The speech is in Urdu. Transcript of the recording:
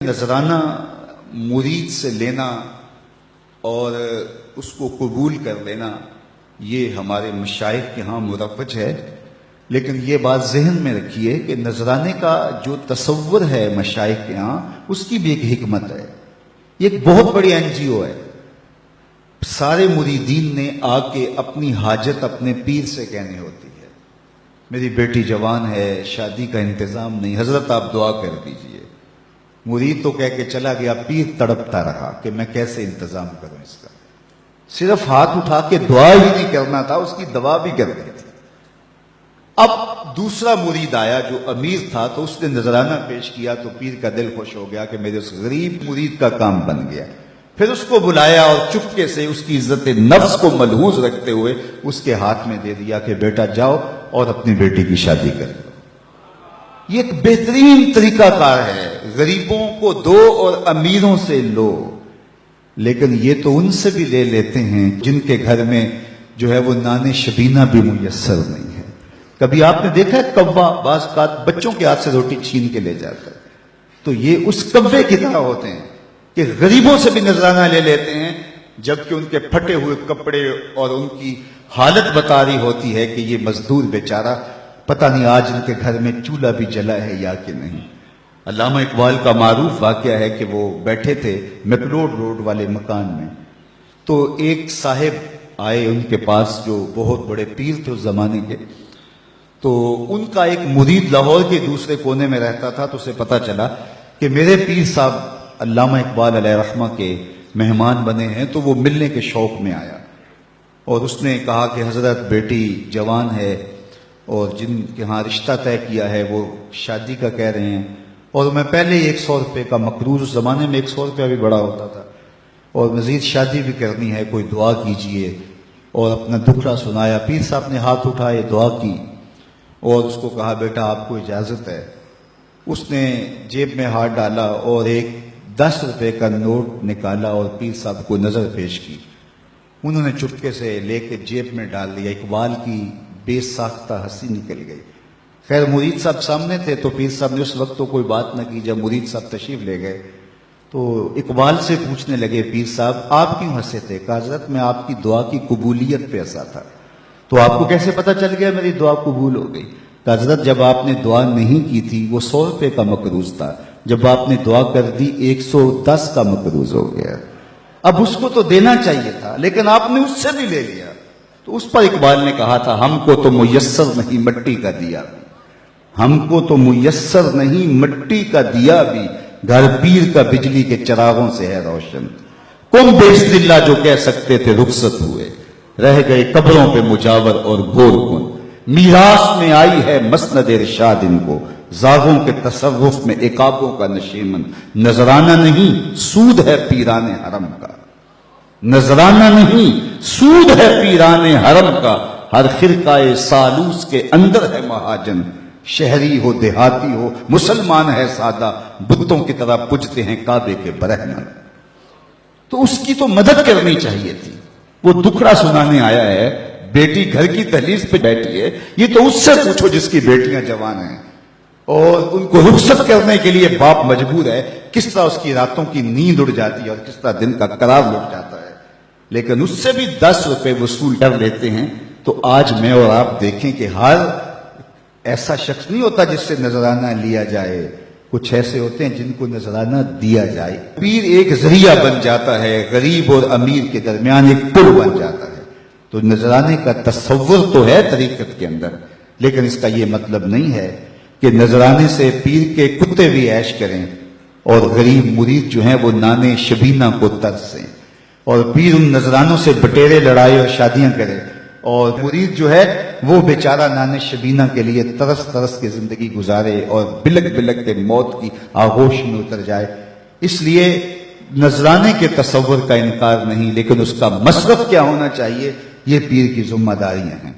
نذرانہ مرید سے لینا اور اس کو قبول کر لینا یہ ہمارے مشائخ کے ہاں مروج ہے، لیکن یہ بات ذہن میں رکھیے کہ نذرانے کا جو تصور ہے مشائخ کے ہاں اس کی بھی ایک حکمت ہے۔ یہ ایک بہت بڑی NGO ہے۔ سارے مریدین نے آ کے اپنی حاجت اپنے پیر سے کہنی ہوتی ہے، میری بیٹی جوان ہے، شادی کا انتظام نہیں، حضرت آپ دعا کر دیجئے۔ مرید تو کہہ کے چلا گیا، پیر تڑپتا رہا کہ میں کیسے انتظام کروں اس کا۔ صرف ہاتھ اٹھا کے دعا ہی نہیں کرنا تھا، اس کی دوا بھی کرنی تھی۔ اب دوسرا مرید آیا جو امیر تھا، تو اس نے نذرانہ پیش کیا تو پیر کا دل خوش ہو گیا کہ میرے اس غریب مرید کا کام بن گیا۔ پھر اس کو بلایا اور چپکے سے اس کی عزت نفس کو ملحوظ رکھتے ہوئے اس کے ہاتھ میں دے دیا کہ بیٹا جاؤ اور اپنی بیٹی کی شادی کر لو۔ یہ ایک بہترین طریقہ کار ہے، غریبوں کو دو اور امیروں سے لو، لیکن یہ تو ان سے بھی لے لیتے ہیں جن کے گھر میں جو ہے وہ نان شبینہ بھی میسر نہیں ہے۔ کبھی آپ نے دیکھا ہے کوا بعض کا بچوں کے ہاتھ سے روٹی چھین کے لے جاتا ہے، تو یہ اس کوے کی طرح ہوتے ہیں کہ غریبوں سے بھی نذرانہ لے لیتے ہیں، جبکہ ان کے پھٹے ہوئے کپڑے اور ان کی حالت بتا رہی ہوتی ہے کہ یہ مزدور بیچارہ پتہ نہیں آج ان کے گھر میں چولہا بھی جلا ہے یا کہ نہیں۔ علامہ اقبال کا معروف واقعہ ہے کہ وہ بیٹھے تھے میکلوڈ روڈ والے مکان میں، تو ایک صاحب آئے ان کے پاس جو بہت بڑے پیر تھے اس زمانے کے، تو ان کا ایک مرید لاہور کے دوسرے کونے میں رہتا تھا، تو اسے پتہ چلا کہ میرے پیر صاحب علامہ اقبال علیہ رحمہ کے مہمان بنے ہیں، تو وہ ملنے کے شوق میں آیا اور اس نے کہا کہ حضرت بیٹی جوان ہے اور جن کے ہاں رشتہ طے کیا ہے وہ شادی کا کہہ رہے ہیں، اور میں پہلے 100 روپے کا مقروض، اس زمانے میں 100 روپیہ بھی بڑا ہوتا تھا، اور مزید شادی بھی کرنی ہے، کوئی دعا کیجئے، اور اپنا دکھڑا سنایا۔ پیر صاحب نے ہاتھ اٹھائے، دعا کی اور اس کو کہا بیٹا آپ کو اجازت ہے۔ اس نے جیب میں ہاتھ ڈالا اور ایک 10 روپے کا نوٹ نکالا اور پیر صاحب کو نظر پیش کی۔ انہوں نے چپکے سے لے کے جیب میں ڈال دیا۔ اقبال کی بے ساختہ ہنسی نکل گئی۔ خیر مرید صاحب سامنے تھے تو پیر صاحب نے اس وقت تو کوئی بات نہ کی۔ جب مرید صاحب تشریف لے گئے تو اقبال سے پوچھنے لگے پیر صاحب آپ کیوں ہنسے تھے؟ کہا حضرت میں آپ کی دعا کی قبولیت پہ ہنسا تھا۔ تو آپ کو کیسے پتہ چل گیا میری دعا قبول ہو گئی؟ کہا حضرت جب آپ نے دعا نہیں کی تھی وہ 100 روپے کا مقروض تھا، جب آپ نے دعا کر دی 110 کا مقروض ہو گیا۔ اب اس کو تو دینا چاہیے تھا لیکن آپ نے اس سے بھی لے لیا۔ تو اس پر اقبال نے کہا تھا ہم کو تو میسر نہیں مٹی کا دیا بھی، ہم کو تو میسر نہیں مٹی کا دیا بھی، گھر پیر کا بجلی کے چراغوں سے ہے روشن۔ کم بیشت اللہ جو کہہ سکتے تھے رخصت ہوئے، رہ گئے قبروں پہ مجاور اور گور کن۔ میراث میں آئی ہے مسند ارشاد ان کو، زاغوں کے تصرف میں عقابوں کا نشیمن۔ نذرانہ نہیں سود ہے پیران حرم کا، نذرانہ نہیں سود ہے پیران حرم کا، ہر خرقہ سالوس کے اندر ہے مہاجن۔ شہری ہو دیہاتی ہو مسلمان ہے سادہ، بتوں کی طرح پجتے ہیں کعبے کے برہنہ۔ تو اس کی تو مدد کرنی چاہیے تھی۔ وہ دکھڑا سنانے آیا ہے، بیٹی گھر کی دہلیز پہ بیٹھی ہے، یہ تو اس سے پوچھو جس کی بیٹیاں جوان ہیں اور ان کو رخصت کرنے کے لیے باپ مجبور ہے، کس طرح اس کی راتوں کی نیند اڑ جاتی ہے اور کس طرح دن کا قرار لٹ جاتا ہے، لیکن اس سے بھی 10 روپے وصول کر لیتے ہیں۔ تو آج میں اور آپ دیکھیں کہ ہر ایسا شخص نہیں ہوتا جس سے نذرانہ لیا جائے، کچھ ایسے ہوتے ہیں جن کو نذرانہ دیا جائے۔ پیر ایک ذریعہ بن جاتا ہے، غریب اور امیر کے درمیان ایک پل بن جاتا ہے۔ تو نذرانے کا تصور تو ہے طریقت کے اندر، لیکن اس کا یہ مطلب نہیں ہے کہ نذرانے سے پیر کے کتے بھی عیش کریں اور غریب مرید جو ہیں وہ نان شبینہ کو ترسیں، اور پیر ان نذرانوں سے بٹیرے لڑائے اور شادیاں کرے، اور مرید جو ہے وہ بیچارہ نان شبینہ کے لیے ترس ترس کے زندگی گزارے اور بلک بلک کے موت کی آغوش میں اتر جائے۔ اس لیے نذرانے کے تصور کا انکار نہیں، لیکن اس کا مصرف کیا ہونا چاہیے یہ پیر کی ذمہ داریاں ہیں۔